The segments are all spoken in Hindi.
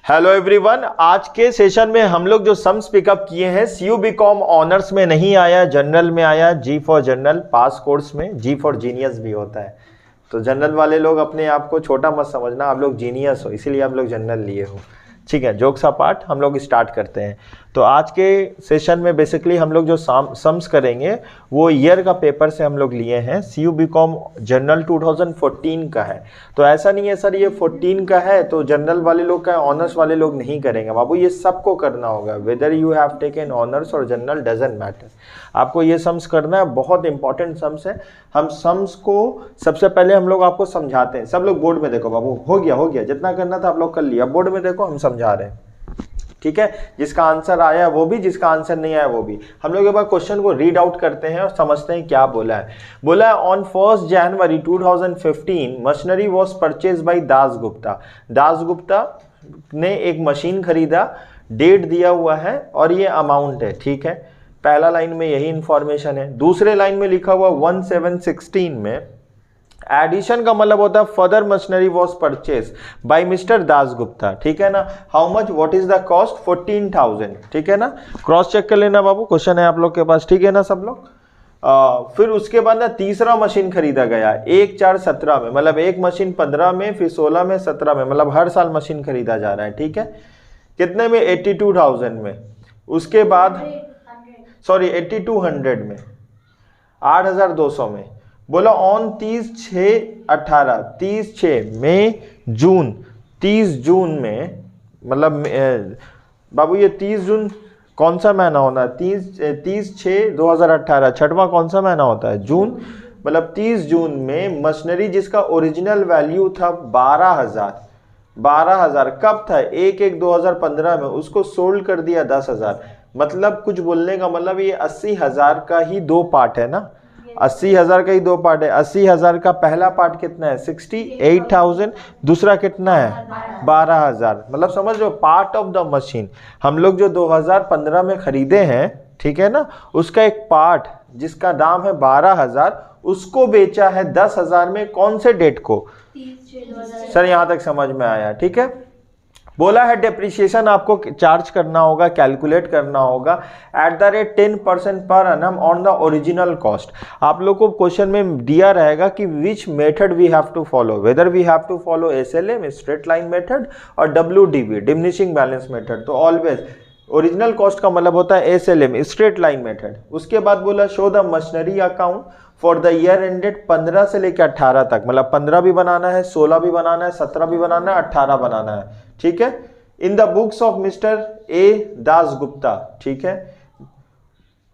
हेलो एवरीवन, आज के सेशन में हम लोग जो सम्स पिकअप किए हैं सीयू बीकॉम ऑनर्स में नहीं आया, जनरल में आया। जी फॉर जनरल पास कोर्स में जी फॉर जीनियस भी होता है। तो जनरल वाले लोग अपने आप को छोटा मत समझना, आप लोग जीनियस हो, इसीलिए आप लोग जनरल लिए हो। ठीक है, जोक्स अपार्ट हम लोग स्टार्ट करते हैं। तो आज के सेशन में बेसिकली हम लोग जो सम्स करेंगे वो ईयर का पेपर से हम लोग लिए हैं। सीयू बीकॉम जनरल 2014 का है। तो ऐसा नहीं है सर ये 14 का है तो जनरल वाले लोग का, ऑनर्स वाले लोग नहीं करेंगे। बाबू ये सबको करना होगा, whether you have taken honours और जनरल डजंट मैटर, आपको ये सम्स करना है। बहुत इंपॉर्टेंट सम्स है। हम सम्स को सबसे पहले हम लोग आपको समझाते हैं। सब लोग बोर्ड में देखो, बाबू हो गया जितना करना था आप लोग कर लिया। बोर्ड में देखो, हम समझा रहे हैं। ठीक है, जिसका आंसर आया वो भी, जिसका आंसर नहीं आया वो भी। हम लोग एक बार क्वेश्चन को रीड आउट करते हैं और समझते हैं क्या बोला है। बोला है on 1 January 2015 machinery was purchase by Das Gupta. Das Gupta ने एक मशीन खरीदा, डेट दिया हुआ है और ये अमाउंट है। ठीक है, पहला लाइन में यही इंफॉर्मेशन है। दूसरे लाइन में लिखा हुआ 1716 में एडिशन का मतलब होता है further machinery was purchase by mister Das Gupta. ठीक है ना, how much, what is the cost, 14,000। ठीक है ना, क्रॉस चेक कर लेना बाबू, क्वेश्चन है आप लोग के पास। ठीक है ना सब लोग। फिर उसके बाद ना तीसरा मशीन खरीदा गया 1/4/17 में, मतलब एक मशीन 15 में, फिर 16 में, 17 में, मतलब हर साल मशीन खरीदा जा रहा है। ठीक है, कितने में, 82,000 में। उसके बाद सॉरी 8200 में, 8,200 में। बोला ऑन 30/6/18, 30/6 मई जून, 30 जून में, मतलब बाबू ये 30 जून कौन सा महीना होना है, 30/6/2018 छठवां कौन सा महीना होता है, जून। मतलब 30 जून में मशीनरी जिसका ओरिजिनल वैल्यू था 12,000 कब था, 1/1/2015 में, उसको सोल्ड कर दिया 10,000। मतलब कुछ बोलने का मतलब ये 80,000 का ही दो पार्ट है ना, 80,000 का ही दो पार्ट है। 80,000 का पहला पार्ट कितना है, 68,000, दूसरा कितना है 12,000। मतलब समझ लो पार्ट ऑफ द मशीन हम लोग जो 2015 में खरीदे हैं, ठीक है ना, उसका एक पार्ट जिसका दाम है 12,000 उसको बेचा है 10,000 में। कौन से डेट को, सर यहां तक समझ में आया। ठीक है, बोला है डेप्रिसिएशन आपको चार्ज करना होगा, कैलकुलेट करना होगा एट द रेट 10% पर annum on the original cost. आप लोग को क्वेश्चन में दिया रहेगा कि which method we have to follow, whether we have to follow SLM straight line method और WDB डिमिनिशिंग बैलेंस मेथड। तो ऑलवेज ओरिजिनल कॉस्ट का मतलब होता है SLM स्ट्रेट लाइन मेथड। उसके बाद बोला show the machinery account for the year ended 15 से लेकर 18 तक, मतलब 15 भी बनाना है, 16 भी बनाना है, 17 भी बनाना है, 18 बनाना है। ठीक है, in the books of mister A Das Gupta. ठीक है,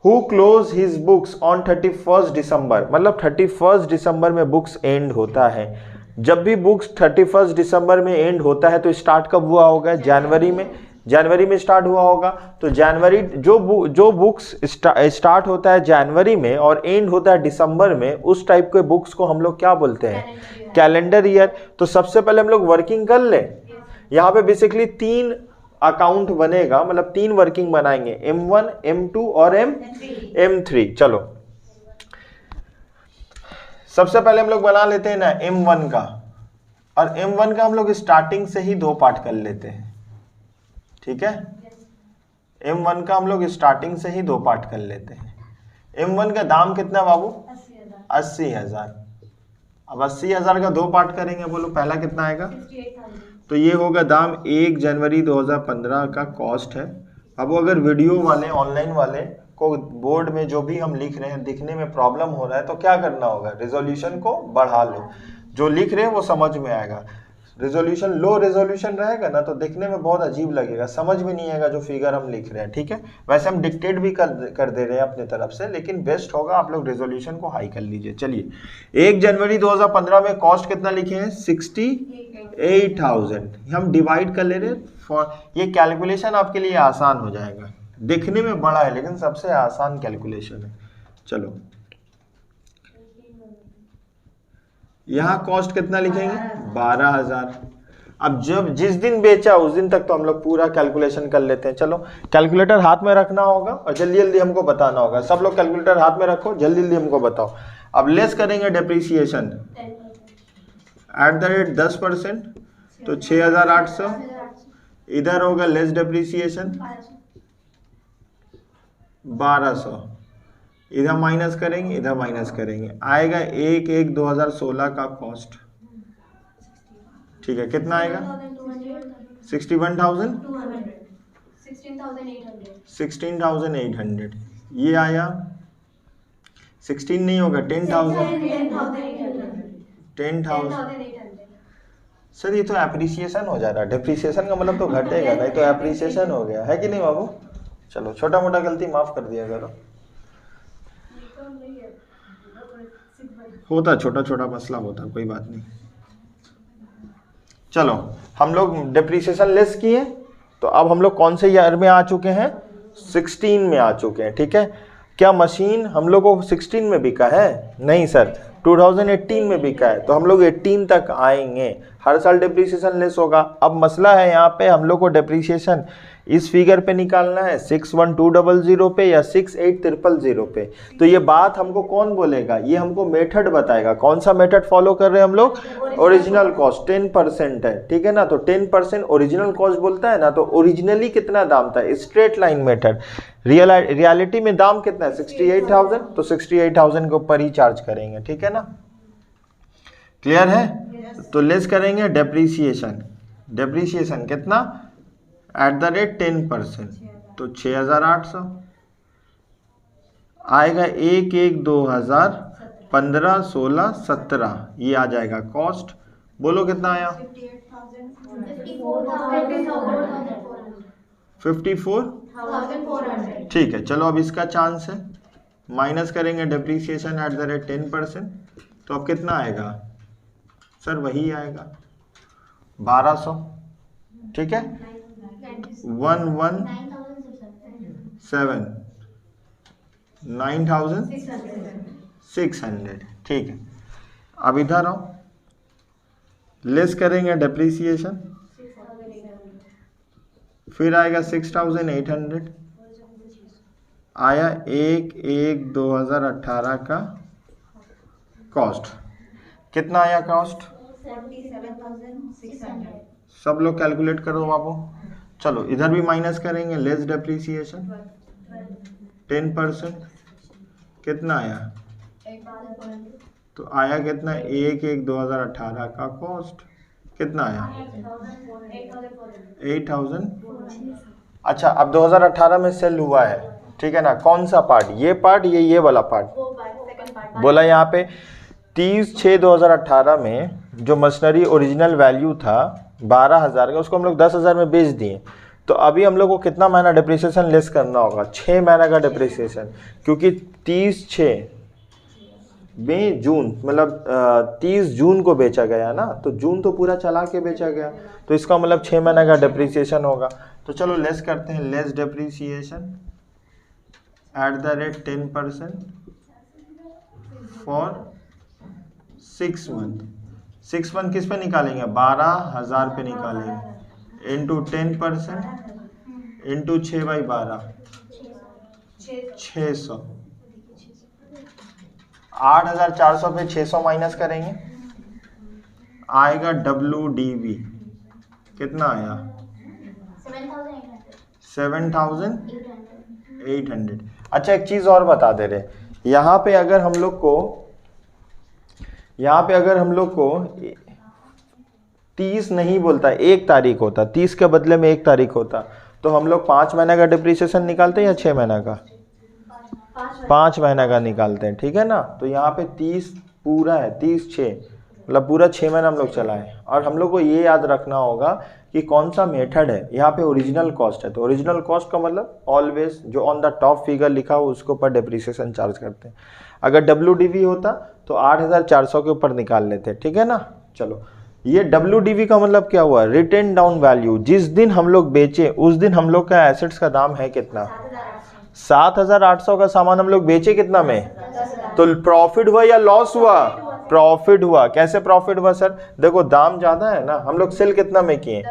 who close his books on 31 December, मतलब 31 दिसंबर में बुक्स एंड होता है। जब भी बुक्स 31 दिसंबर में एंड होता है तो स्टार्ट कब हुआ होगा, जनवरी में, जनवरी में स्टार्ट हुआ होगा। तो जनवरी जो बुक्स स्टार्ट होता है जनवरी में और एंड होता है दिसंबर में, उस टाइप के बुक्स को हम लोग क्या बोलते हैं, कैलेंडर ईयर। तो सबसे पहले हम लोग वर्किंग कर ले। यहाँ पे बेसिकली 3 अकाउंट बनेगा, मतलब 3 वर्किंग बनाएंगे, M1, M2 और M3। चलो सबसे पहले हम लोग बना लेते हैं ना M1 का, और M1 का हम लोग स्टार्टिंग से ही 2 पार्ट कर लेते हैं। ठीक है, M1 का हम लोग स्टार्टिंग से ही 2 पार्ट कर लेते हैं। M1 का दाम कितना बाबू, 80,000। अब 80,000 का 2 पार्ट करेंगे, बोलो पहला कितना आएगा, तो ये होगा दाम 1 जनवरी 2015 का कॉस्ट है। अब अगर वीडियो वाले, ऑनलाइन वाले को बोर्ड में जो भी हम लिख रहे हैं दिखने में प्रॉब्लम हो रहा है तो क्या करना होगा, रेजोल्यूशन को बढ़ा लो, जो लिख रहे हैं वो समझ में आएगा। रेजोल्यूशन लो रेजोल्यूशन रहेगा ना तो दिखने में बहुत अजीब लगेगा, समझ में नहीं आएगा जो फिगर हम लिख रहे हैं। ठीक है, वैसे हम डिक्टेट भी कर दे रहे हैं अपने तरफ से, लेकिन बेस्ट होगा आप लोग रेजोल्यूशन को हाई कर लीजिए। चलिए 1 जनवरी 2015 में कॉस्ट कितना लिखे हैं, 68,000। हम डिवाइड कर ले रहे हैं, ये कैलकुलेशन आपके लिए आसान हो जाएगा। दिखने में बड़ा है लेकिन सबसे आसान कैलकुलेशन है। चलो यहाँ कॉस्ट कितना लिखेंगे, 12,000। अब जब जिस दिन बेचा उस दिन तक तो हम लोग पूरा कैलकुलेशन कर लेते हैं। चलो कैलकुलेटर हाथ में रखना होगा और जल्दी जल्दी हमको बताना होगा। सब लोग कैलकुलेटर हाथ में रखो, जल्दी जल्दी हमको बताओ। अब लेस करेंगे डेप्रिसिएशन एट द रेट 10%, तो 6,800 इधर होगा लेस डेप्रिसिएशन 1200, इधर माइनस करेंगे, इधर माइनस करेंगे, आएगा 1/1/2016 का कॉस्ट। ठीक है, कितना आएगा? 16,800। ये आया 16 नहीं होगा, 10,000। सर ये तो एप्रिसिएशन हो जा रहा है, डिप्रिसिएशन का मतलब तो घटेगा नहीं, तो एप्रिसिएशन हो गया है कि नहीं बाबू? चलो छोटा मोटा गलती माफ कर दिया करो, होता छोटा छोटा मसला होता, कोई बात नहीं। चलो हम लोग डिप्रिसिएशन लेस किए, तो अब हम लोग कौन से ईयर में आ चुके हैं? 16 में आ चुके हैं। ठीक है, क्या मशीन हम लोग को 16 में बिका है? नहीं सर, 2018 में बिका है, तो हम लोग 18 तक आएंगे। हर साल डिप्रिसिएशन लेस होगा। अब मसला है यहाँ पे हम लोग को डिप्रिसिएशन इस फिगर पे निकालना है 61200 पे या 68300 पे। तो ये बात हमको कौन बोलेगा? ये हमको मेथड बताएगा। कौन सा मेथड फॉलो कर रहे हैं हम लोग? ओरिजिनल कॉस्ट 10% है, ठीक है ना, तो 10% ओरिजिनल कॉस्ट बोलता है ना, तो ओरिजिनली कितना दाम था? Straight line method. रियलिटी में दाम कितना है? 68,000, तो 68,000 के ऊपर ही चार्ज करेंगे। ठीक है ना, क्लियर है? तो लेस करेंगे डेप्रीसिएशन। डेप्रीसिएशन कितना? @ 10%, तो 6,800 आएगा। 1/1/2015, 16, 17 ये आ जाएगा कॉस्ट। बोलो कितना आया? 54,400। ठीक है, चलो अब इसका चांस है, माइनस करेंगे डेप्रीसिएशन @ 10%, तो अब कितना आएगा सर? वही आएगा 1200। ठीक है, 117 9,600। ठीक है, अब इधर आओ, लेस करेंगे डेप्रीसिएशन, फिर आएगा 6,800, आया 1/1/2018 का कॉस्ट। कितना आया कॉस्ट? 47,600। सब लोग कैलकुलेट करो बाबू। चलो इधर भी माइनस करेंगे, लेस डेप्रीसिएशन 10%, कितना आया? तो आया कितना? 1/1/2018 का कॉस्ट कितना आया? 8,000। अच्छा, अब 2018 में सेल हुआ है, ठीक है ना, कौन सा पार्ट? ये पार्ट, ये वाला पार्ट बोला यहाँ पे। 30/6/2018 में जो मशीनरी ओरिजिनल वैल्यू था 12,000 का, उसको हम लोग 10,000 में बेच दिए। तो अभी हम लोग को कितना महीना डिप्रिसिएशन लेस करना होगा? 6 महीना का डिप्रिसिएशन, क्योंकि 30/6 में जून, मतलब 30 जून को बेचा गया ना, तो जून तो पूरा चला के बेचा गया, तो इसका मतलब 6 महीने का डिप्रिसिएशन होगा। तो चलो लेस करते हैं, less depreciation @ 10% for 6 month. 6 month किस पे निकालेंगे? 12,000 पे निकालेंगे, इंटू 10% इंटू 6/12, 600। 8,400 पे 600 माइनस करेंगे, आएगा WDV कितना आया? 7,800। अच्छा एक चीज और बता दे रहे, यहाँ पे अगर हम लोग को 30 नहीं बोलता, 1 तारीख होता, 30 के बदले में 1 तारीख होता, तो हम लोग 5 महीने का डिप्रिसिएशन निकालते हैं या 6 महीना का? 5 महीना का निकालते हैं, ठीक है ना। तो यहाँ पे 30 पूरा है, 30/6 मतलब पूरा 6 महीना हम लोग चलाएं। और हम लोग को ये याद रखना होगा कि कौन सा मेथड है। यहाँ पे ओरिजिनल कॉस्ट है, तो ओरिजिनल कॉस्ट का मतलब ऑलवेज जो ऑन द टॉप फिगर लिखा हो उसके ऊपर डिप्रिसिएशन चार्ज करते हैं। अगर WDV होता तो 8,400 के ऊपर निकाल लेते, ठीक है ना। चलो, ये WDV का मतलब क्या हुआ? Written down value. जिस दिन हम लोग बेचे उस दिन हम लोग का एसेट्स का दाम है कितना? 7,800 का सामान हम लोग बेचे कितना में? तो प्रॉफिट हुआ या लॉस हुआ? प्रॉफिट हुआ। कैसे प्रॉफिट हुआ सर? देखो दाम ज्यादा है ना, हम लोग सेल कितना में किए,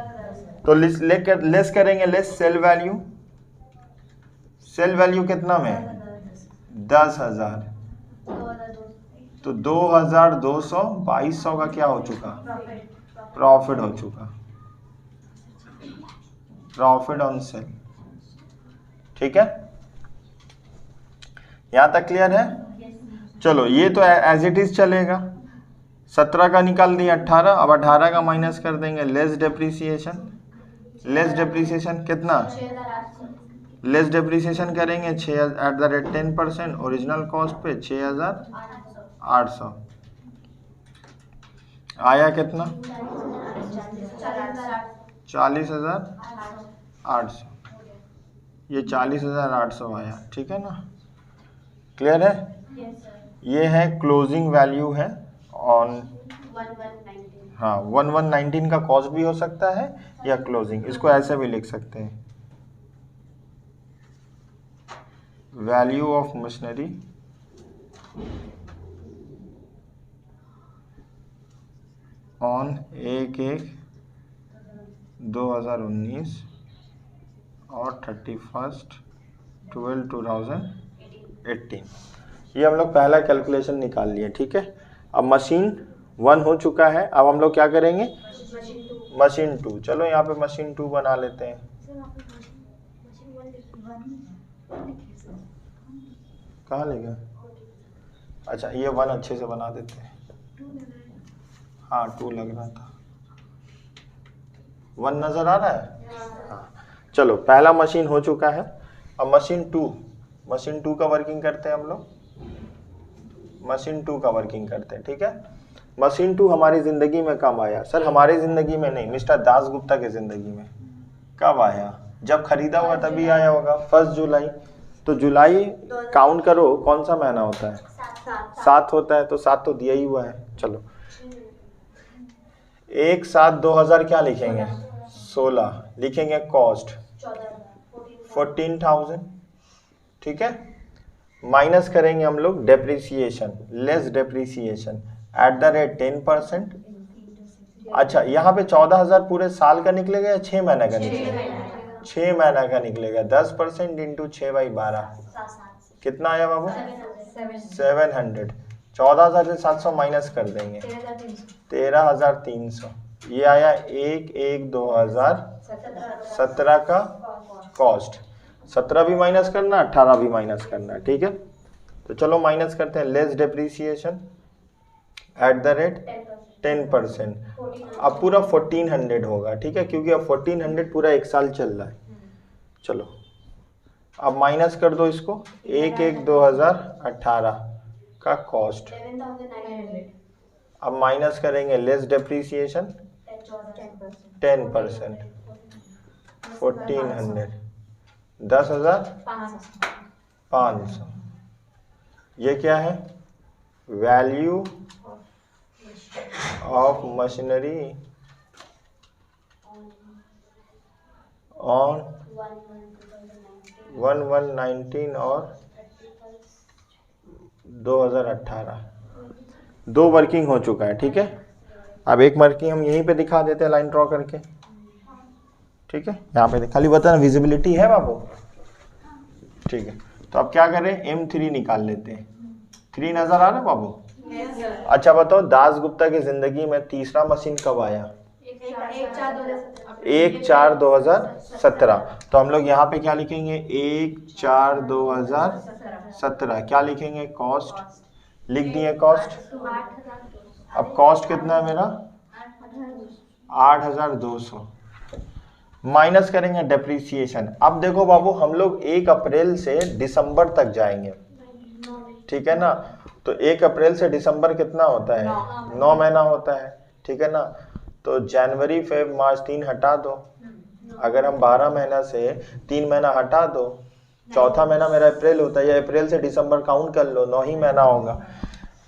तो लेस करेंगे, less sale value. Sale value कितना में? 10,000, तो 2,200, 2,200 का क्या हो चुका? प्रॉफिट हो चुका। Profit on sale. ठीक है, यहां तक क्लियर है? चलो ये तो एज इट इज चलेगा। 17 का निकाल दिया 18, अब 18 का माइनस कर देंगे, लेस डेप्रीसिएशन। लेस डेप्रीसिएशन कितना? लेस डेप्रीसिएशन करेंगे 6 at the rate 10%, original cost पे 6800 आया कितना? 40,800। ये 40,800 आया। ठीक है ना, क्लियर है? ये है क्लोजिंग वैल्यू है ऑन, हाँ 1119 का कॉस्ट भी हो सकता है या क्लोजिंग, इसको ऐसे भी लिख सकते हैं, वैल्यू ऑफ मशीनरी ऑन 1/1/2019 और 31/12/2018। ये हम लोग पहला कैलकुलेशन निकाल लिए। ठीक है, अब मशीन 1 हो चुका है, अब हम लोग क्या करेंगे? मशीन 2। चलो यहाँ पे मशीन 2 बना लेते हैं। कहाँ ले गए? अच्छा ये 1 अच्छे से बना देते हैं। हाँ 2 लग रहा था, 1 नजर आ रहा है? हाँ चलो, पहला मशीन हो चुका है। अब मशीन 2 का वर्किंग करते हैं हम लोग। मशीन 2 का वर्किंग करते हैं। ठीक है, मशीन 2 हमारी जिंदगी में कब आया? सर हमारी जिंदगी में नहीं, मिस्टर दास गुप्ता की जिंदगी में। कब आया? जब खरीदा होगा तभी आया होगा, 1 जुलाई। तो जुलाई काउंट करो, कौन सा महीना होता है? 7 होता है, तो 7 तो दिया ही हुआ है। चलो 1/7/2000 क्या लिखेंगे? 16 लिखेंगे। कॉस्ट 14,000। ठीक है, माइनस करेंगे हम लोग depreciation, less depreciation at the rate 10%। अच्छा यहाँ पे 14,000 पूरे साल का निकलेगा या 6 महीने का निकलेगा? 6 महीने का निकलेगा। 10% इंटू 6/12 कितना आया बाबू? 700। 14,000 से 700 माइनस कर देंगे, 13,300। ये आया 1/1/2017 का कॉस्ट। 17 भी माइनस करना, 18 भी माइनस करना। ठीक है, तो चलो माइनस करते हैं। Less depreciation at the rate 10%। अब पूरा 1400 होगा। ठीक है, क्योंकि अब 1400 पूरा 1 साल चल रहा है। चलो अब माइनस कर दो इसको, 1/1/2018 का कॉस्ट। अब माइनस करेंगे लेस डेप्रीसिएशन 10%, 1400, 10,500। ये क्या है? वैल्यू ऑफ मशीनरी ऑन 1119 और 2018। 2 वर्किंग हो चुका है। ठीक है, अब एक वर्किंग हम यहीं पे दिखा देते हैं लाइन ड्रॉ करके। ठीक है, यहाँ पे खाली बताना विजिबिलिटी है बाबू। ठीक है, तो अब क्या करें? M3 निकाल लेते हैं। 3 नजर आ रहा है बाबू? अच्छा बताओ, दास गुप्ता की जिंदगी में तीसरा मशीन कब आया? 1/4/2017। तो हम लोग यहाँ पे क्या लिखेंगे? 1/4/2017 क्या लिखेंगे? कॉस्ट लिख दिए। कॉस्ट, अब कॉस्ट कितना है मेरा? 8,200 माइनस करेंगे डेप्रीसिएशन। अब देखो बाबू, हम लोग 1 अप्रैल से दिसंबर तक जाएंगे। ठीक है ना, तो 1 अप्रैल से दिसंबर कितना होता है? 9 महीना होता है। ठीक है ना, तो जनवरी फेब मार्च 3 हटा दो। अगर हम 12 महीना से 3 महीना हटा दो, चौथा महीना मेरा अप्रैल होता है, या अप्रैल से दिसंबर काउंट कर लो, 9 ही महीना होगा।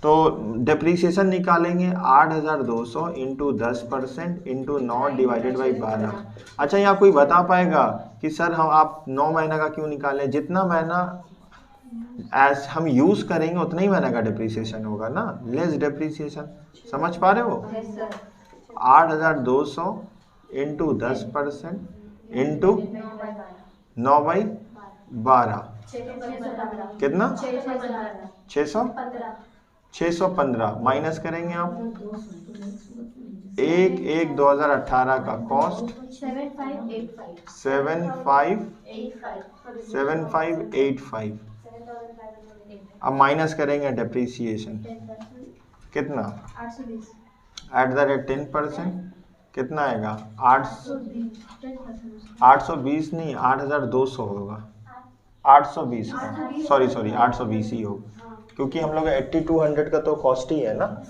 तो डेप्रीसिएशन निकालेंगे 8,200 इंटू 10% इंटू 9 डिवाइडेड बाई 12। अच्छा यहाँ कोई बता पाएगा कि सर हम आप 9 महीना का क्यों निकालें? जितना महीना एज हम यूज करेंगे उतना ही महीने का डेप्रीसिएशन होगा ना, लेस डेप्रीसिएशन। समझ पा रहे हो? 8,200 इंटू 10% इंटू 9/12 कितना? 615 माइनस करेंगे आप 1/1/2018 का कॉस्ट 7585। अब माइनस करेंगे डेप्रीसिएशन, कितना 10% कितना आएगा 820 नहीं 8200 होगा, 820 का सॉरी 820 ही होगा क्योंकि हम लोग 8200 का तो कॉस्ट ही है ना।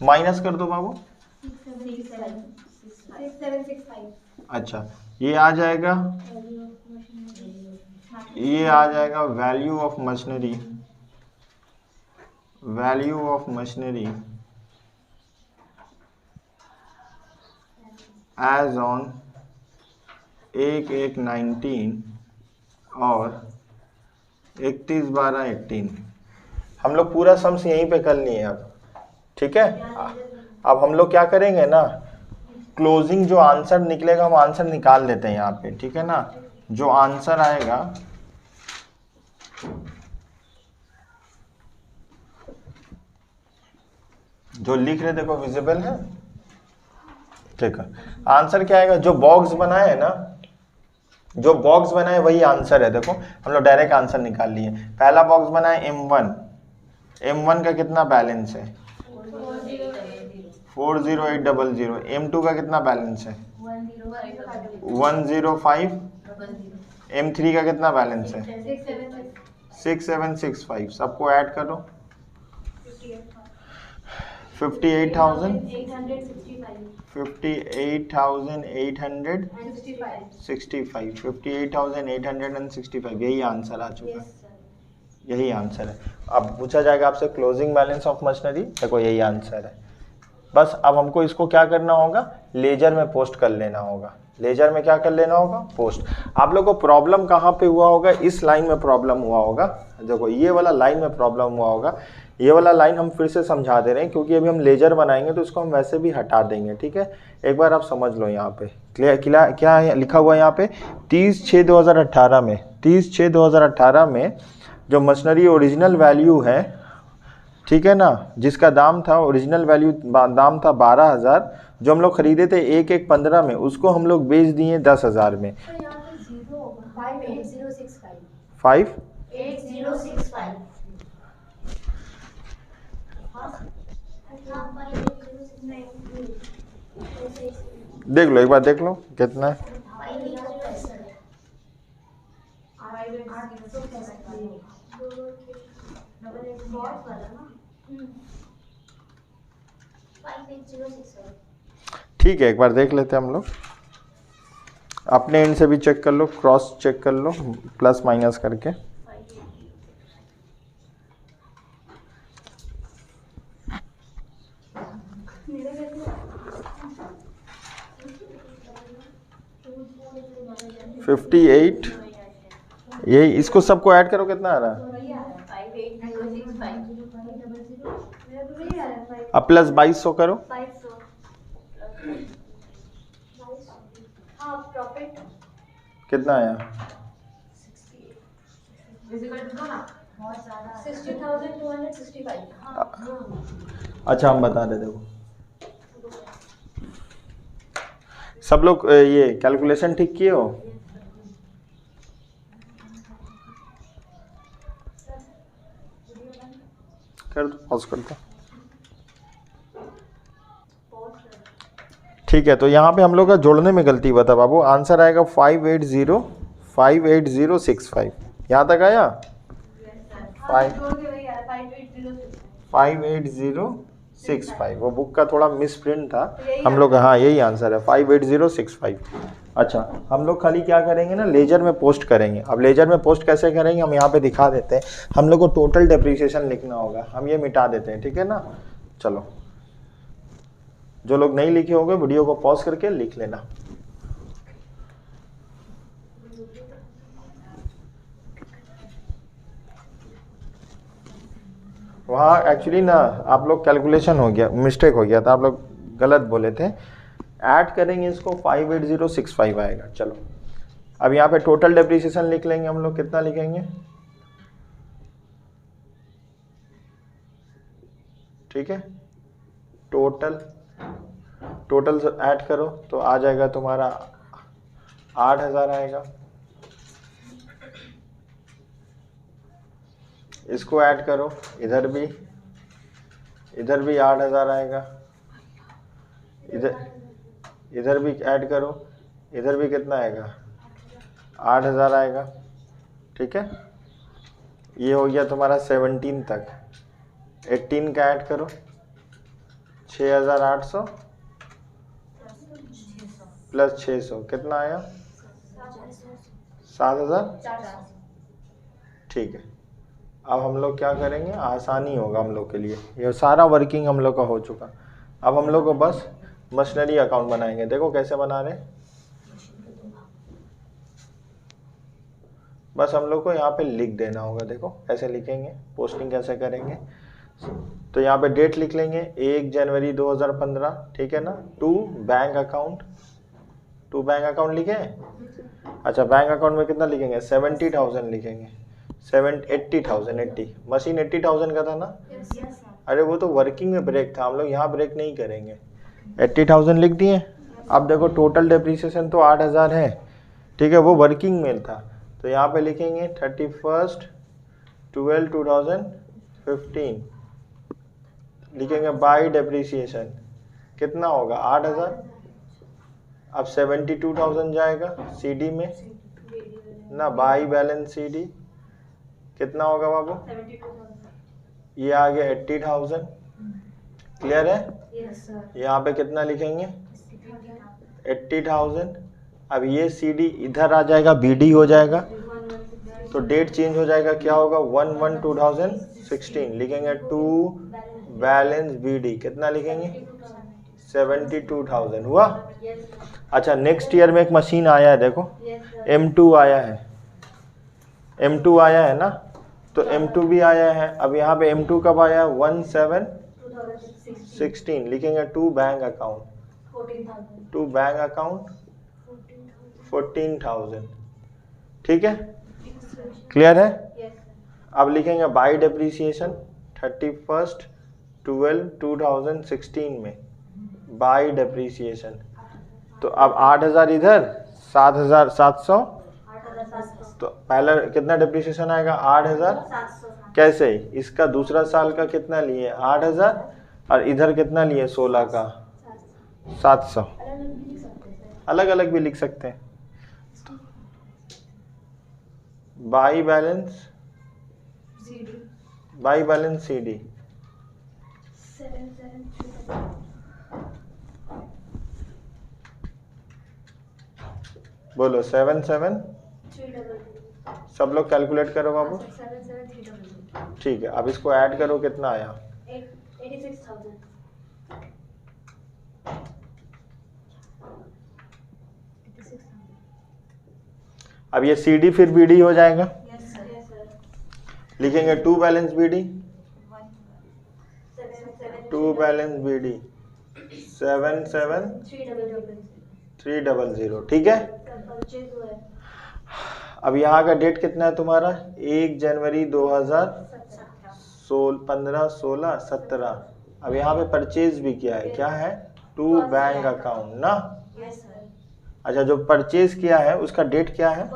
माइनस कर दो बाबू। अच्छा ये आ जाएगा value of machinery, as on 1/1/19 और 31/12/18। हम लोग पूरा सम्स यहीं पे कर लिए अब, ठीक है। अब हम लोग क्या करेंगे ना, क्लोजिंग जो आंसर निकलेगा हम आंसर निकाल देते हैं यहाँ पे, ठीक है ना। जो आंसर आएगा जो लिख रहे देखो विजिबल है, ठीक है। आंसर क्या आएगा, जो बॉक्स बनाए है ना, जो बॉक्स बनाए वही आंसर है। देखो हम लोग डायरेक्ट आंसर निकाल लिए। पहला बॉक्स बनाए M1 का कितना बैलेंस है 40800। M2 का कितना बैलेंस है 105। M3 का कितना बैलेंस है 6765। सबको ऐड करो 58,865। यही आंसर आ चुका है, यही आंसर है। अब पूछा जाएगा आपसे क्लोजिंग बैलेंस ऑफ मशीनरी, देखो यही आंसर है। बस अब हमको इसको क्या करना होगा, लेजर में पोस्ट कर लेना होगा। लेजर में क्या कर लेना होगा, पोस्ट। आप लोग को प्रॉब्लम कहाँ पे हुआ होगा, इस लाइन में प्रॉब्लम हुआ होगा। देखो ये वाला लाइन में प्रॉब्लम हुआ होगा। ये वाला लाइन हम फिर से समझा दे रहे हैं क्योंकि अभी हम लेजर बनाएंगे तो इसको हम वैसे भी हटा देंगे, ठीक है। एक बार आप समझ लो यहाँ पे क्या लिखा हुआ है यहाँ पे 30/6/2018 में 30/6/2018 में जो मशीनरी ओरिजिनल वैल्यू है, ठीक है ना, जिसका दाम था ओरिजिनल वैल्यू दाम था 12,000, जो हम लोग खरीदे थे 1/1/15 में, उसको हम लोग बेच दिए 10,000 में। 58,065 देख लो, एक बार देख लो कितना है। ठीक है एक बार देख लेते हैं हम लोग, अपने एंड से भी चेक कर लो, क्रॉस चेक कर लो प्लस माइनस करके। $58, यही इसको सबको ऐड करो कितना आ रहा है, अब प्लस 2200 करो, कितना आया 60,265। अच्छा हम बता देते हो, सब लोग ये कैलकुलेशन ठीक किए हो, कर दो पॉज कर दो। ठीक है तो यहाँ पे हम लोग का जोड़ने में गलती हुआ था बाबू। आंसर आएगा 58065। यहाँ तक आया 58065। वो बुक का थोड़ा मिस प्रिंट था हम लोग, हाँ यही आंसर है 58065। अच्छा हम लोग खाली क्या करेंगे ना, लेजर में पोस्ट करेंगे। अब लेजर में पोस्ट कैसे करेंगे हम यहाँ पे दिखा देते हैं। हम लोग को टोटल डेप्रीसिएशन लिखना होगा, हम ये मिटा देते हैं, ठीक है ना। चलो जो लोग नहीं लिखे होंगे वीडियो को पॉज करके लिख लेना। वहाँ एक्चुअली ना आप लोग कैलकुलेशन हो गया, मिस्टेक हो गया था, आप लोग गलत बोले थे। ऐड करेंगे इसको 58065 आएगा। चलो अब यहाँ पे टोटल डेप्रीसिएशन लिख लेंगे हम लोग, कितना लिखेंगे, ठीक है। टोटल टोटल ऐड करो तो आ जाएगा तुम्हारा 8,000 आएगा। इसको ऐड करो, इधर भी 8,000 आएगा। इधर भी ऐड करो, इधर भी कितना आएगा 8,000 आएगा। ठीक है, ये हो गया तुम्हारा 17 तक। 18 का ऐड करो, 6,800 प्लस 600 कितना आया 7,000। ठीक है, अब हम लोग क्या करेंगे, आसानी होगा हम लोग के लिए, ये सारा वर्किंग हम लोग का हो चुका। अब हम लोग को बस मशीनरी अकाउंट बनाएंगे। देखो कैसे बना रहे, बस हम लोग को यहाँ पे लिख देना होगा। देखो कैसे लिखेंगे, पोस्टिंग कैसे करेंगे। तो यहाँ पे डेट लिख लेंगे 1 जनवरी 2015, ठीक है ना। To bank account, to bank account लिखे। अच्छा, बैंक अकाउंट में कितना लिखेंगे 70,000 लिखेंगे। 80,000 मशीन 80,000 का था ना। अरे वो तो वर्किंग में ब्रेक था, हम लोग यहाँ ब्रेक नहीं करेंगे। 80,000 लिख दिए। अब देखो टोटल डेप्रीसिएशन तो 8,000 है, ठीक है, वो वर्किंग में था। तो यहाँ पे लिखेंगे 31/12/2015 लिखेंगे बाई डेप्रीसिएशन कितना होगा 8,000। अब 72,000 जाएगा सीडी में ना, बाई बैलेंस सीडी कितना होगा बाबू, ये आ गया 80,000। क्लियर है। यहाँ पे कितना लिखेंगे 80,000। अब ये सीडी इधर आ जाएगा, बीडी हो जाएगा, तो डेट चेंज हो जाएगा, क्या होगा 1/1/2016 लिखेंगे। टू बैलेंस बीडी कितना लिखेंगे 72,000 हुआ। अच्छा, नेक्स्ट ईयर में एक मशीन आया है, देखो M2 आया है, M2 आया है ना, तो M2 भी आया है। अब यहाँ पे M2 कब आया 1/7/16 लिखेंगे। To bank account, to bank account 14,000। ठीक है, क्लियर है। अब लिखेंगे बाई डेप्रीसिएशन 31/12/2016 में बाई डेप्रीसिएशन। तो अब 8,000 इधर, 7,700, तो पहला कितना डेप्रीसिएशन आएगा 8,000। कैसे, इसका दूसरा साल का कितना लिए 8,000 और इधर कितना लिए 16 का 700। अलग अलग भी लिख सकते हैं। बाई बैलेंस सीडी बोलो 7,7 सब लोग कैलकुलेट करो बाबू। ठीक है, अब इसको ऐड करो, कितना आया 86,000। अब ये सीडी फिर बीडी हो जाएगा। लिखेंगे to balance BD, to balance BD 77,300। ठीक है। अब यहाँ का डेट कितना है तुम्हारा 1 जनवरी 2015, 16, 17। अब यहाँ पे परचेज भी किया है, क्या है टू बैंक अकाउंट ना। अच्छा, जो परचेज किया है उसका डेट क्या है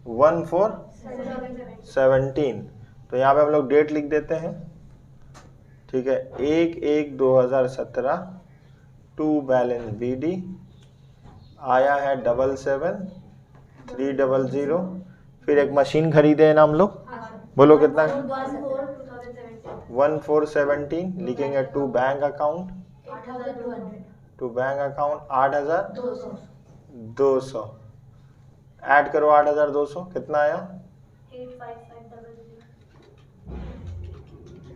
1/4/17। तो यहाँ पे हम लोग डेट लिख देते हैं। ठीक है, 1/1/2017 टू बैलेंस बीडी आया है 77,300। फिर एक मशीन खरीदे हैं ना हम लोग, बोलो कितना 1/4/17 लिखेंगे। To bank account, to bank account 8,200 add करो। 8,200 कितना आया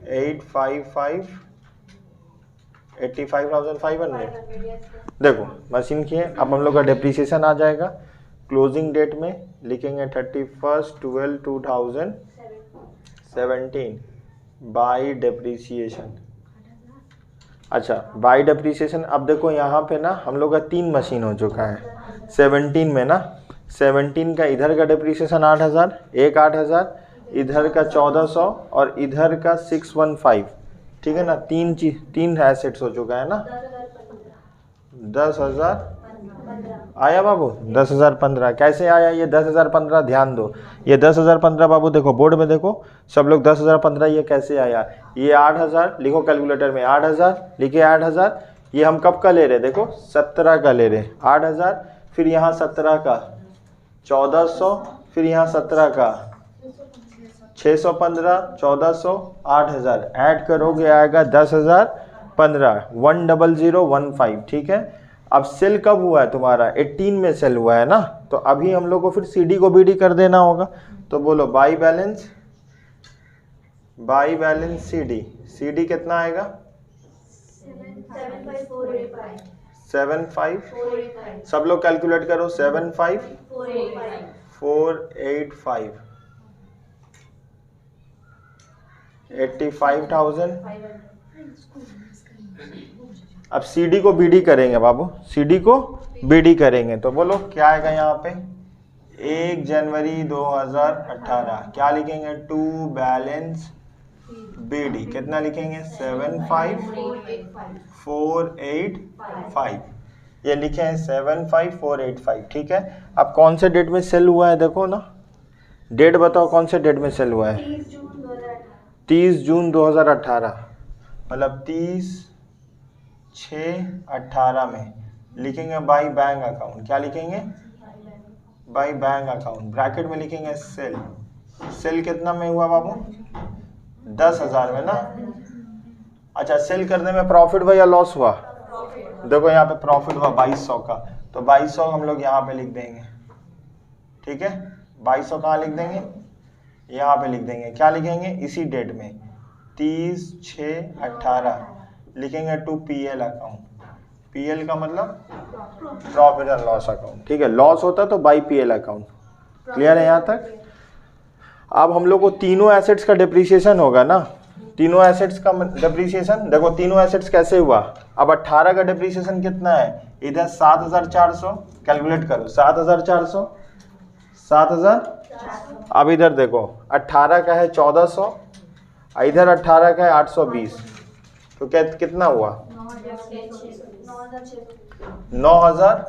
85,500। देखो मशीन की है। अब हम लोग का डेप्रीसिएशन आ जाएगा। क्लोजिंग डेट में लिखेंगे 31/12/2017 बाई डेप्रीसिएशन। अच्छा, बाई डेप्रीसिएशन। अब देखो यहाँ पे ना हम लोग का 3 मशीन हो चुका है 17 में ना। 17 का इधर का डेप्रीसिएशन 8,000, एक 8,000, इधर का 1,400 और इधर का 615। ठीक है ना, तीन एसेट्स हो चुका है ना। 10,000 आया बाबू, 10,015 कैसे आया ये 10,015? ध्यान दो, ये 10,015 बाबू देखो बोर्ड में देखो सब लोग 10,015 ये कैसे आया? ये 8,000 लिखो कैलकुलेटर में, 8,000 लिखे 8,000। ये हम कब का ले रहे? देखो 17 का ले रहे, 8,000, फिर यहाँ 17 का 1,400, फिर यहाँ 17 का 615, 1,400, 8,000 ऐड करोगे आएगा 10,015, 10015। ठीक है, अब सेल कब हुआ है तुम्हारा? 18 में सेल हुआ है ना, तो अभी हम लोग को फिर सीडी को बीडी कर देना होगा। तो बोलो बाई बैलेंस सीडी। सीडी कितना आएगा? 75 सब लोग कैलकुलेट करो, 75,485 85,000। अब सीडी को बीडी करेंगे बाबू, सीडी को बीडी करेंगे तो बोलो क्या आएगा यहाँ पे? 1 जनवरी 2018 क्या लिखेंगे? टू बैलेंस बीडी कितना लिखेंगे? 75,485 ये लिखे हैं 75,485। ठीक है, अब कौन से डेट में सेल हुआ है देखो ना, डेट बताओ कौन से डेट में सेल हुआ है? 30 जून 2018 मतलब 30/6/18 में लिखेंगे बाई बैंक अकाउंट। क्या लिखेंगे? बाई बैंक अकाउंट, ब्रैकेट में लिखेंगे सेल। सेल कितना में हुआ बाबू? 10,000 में ना। अच्छा, सेल करने में प्रॉफिट हुआ या लॉस हुआ? देखो यहाँ पे प्रॉफिट हुआ 2200 का, तो 2200 हम लोग यहाँ पे लिख देंगे। ठीक है, 2200 कहाँ लिख देंगे? यहाँ पे लिख देंगे। क्या लिखेंगे? इसी डेट में 30/6/18 लिखेंगे टू पीएल अकाउंट। पीएल का मतलब प्रॉफिट एंड लॉस अकाउंट। ठीक है, लॉस होता तो बाई पीएल अकाउंट। क्लियर है यहाँ तक? अब हम लोग को तीनों एसेट्स का डिप्रिसिएशन होगा ना, तीनों एसेट्स का डिप्रिसिएशन। देखो तीनों एसेट्स कैसे हुआ। अब 18 का डिप्रिसिएशन कितना है? इधर 7,400 कैलकुलेट करो, 7,400 7,000। अब इधर देखो 18 का है 1,400, इधर 18 का है 820, तो क्या कितना हुआ? 9,000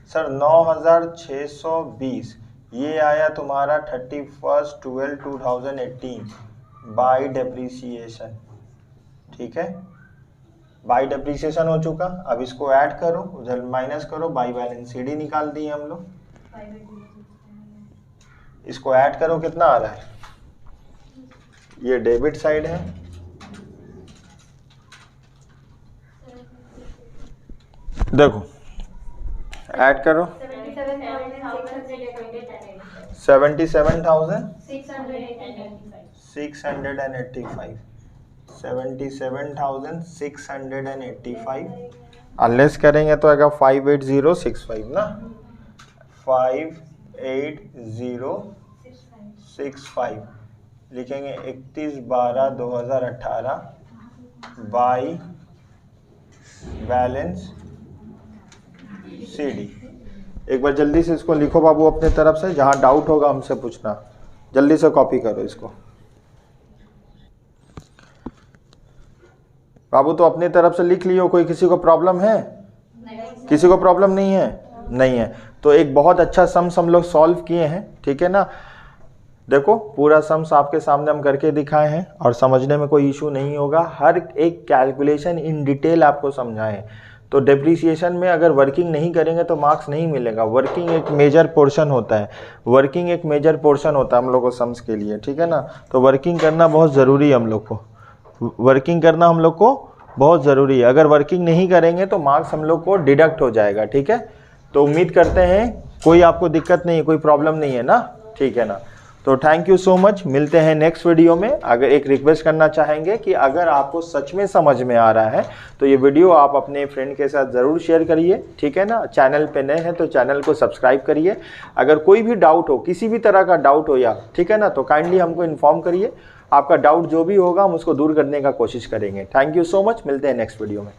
सर 9,620 ये आया तुम्हारा 31/12/2018 बाई डेप्रीसिएशन। ठीक है, बाई डेप्रीसिएशन हो चुका। अब इसको ऐड करो, उधर माइनस करो, बाई बैलेंस सीडी निकाल दिए हम लोग। इसको ऐड करो, कितना आ रहा है? ये डेबिट साइड है, देखो ऐड करो 77,685 77,685 अनलेस करेंगे तो आएगा 58065 ना, 58065 लिखेंगे 31/12/2018 बाई बैलेंस सीडी। एक बार जल्दी से इसको लिखो बाबू अपने तरफ से, जहां डाउट होगा हमसे पूछना। जल्दी से कॉपी करो इसको बाबू, तो अपनी तरफ से लिख लियो। कोई किसी को प्रॉब्लम है? किसी को प्रॉब्लम नहीं है? नहीं है तो एक बहुत अच्छा सम्स हम लोग सॉल्व किए हैं। ठीक है ना, देखो पूरा सम्स आपके सामने हम करके दिखाए हैं और समझने में कोई इशू नहीं होगा। हर एक कैलकुलेशन इन डिटेल आपको समझाएं। तो डेप्रीसिएशन में अगर वर्किंग नहीं करेंगे तो मार्क्स नहीं मिलेगा। वर्किंग एक मेजर पोर्शन होता है, वर्किंग एक मेजर पोर्शन होता है हम लोग को सम्स के लिए। ठीक है ना, तो वर्किंग करना बहुत ज़रूरी है हम लोग को, वर्किंग करना हम लोग को बहुत ज़रूरी है। अगर वर्किंग नहीं करेंगे तो मार्क्स हम लोग को डिडक्ट हो जाएगा। ठीक है, तो उम्मीद करते हैं कोई आपको दिक्कत नहीं है, कोई प्रॉब्लम नहीं है ना। ठीक है ना, तो थैंक यू सो मच, मिलते हैं नेक्स्ट वीडियो में। अगर एक रिक्वेस्ट करना चाहेंगे कि अगर आपको सच में समझ में आ रहा है तो ये वीडियो आप अपने फ्रेंड के साथ ज़रूर शेयर करिए। ठीक है ना, चैनल पे नए हैं तो चैनल को सब्सक्राइब करिए। अगर कोई भी डाउट हो, किसी भी तरह का डाउट हो या, ठीक है ना, तो काइंडली हमको इन्फॉर्म करिए। आपका डाउट जो भी होगा हम उसको दूर करने का कोशिश करेंगे। थैंक यू सो मच, मिलते हैं नेक्स्ट वीडियो में।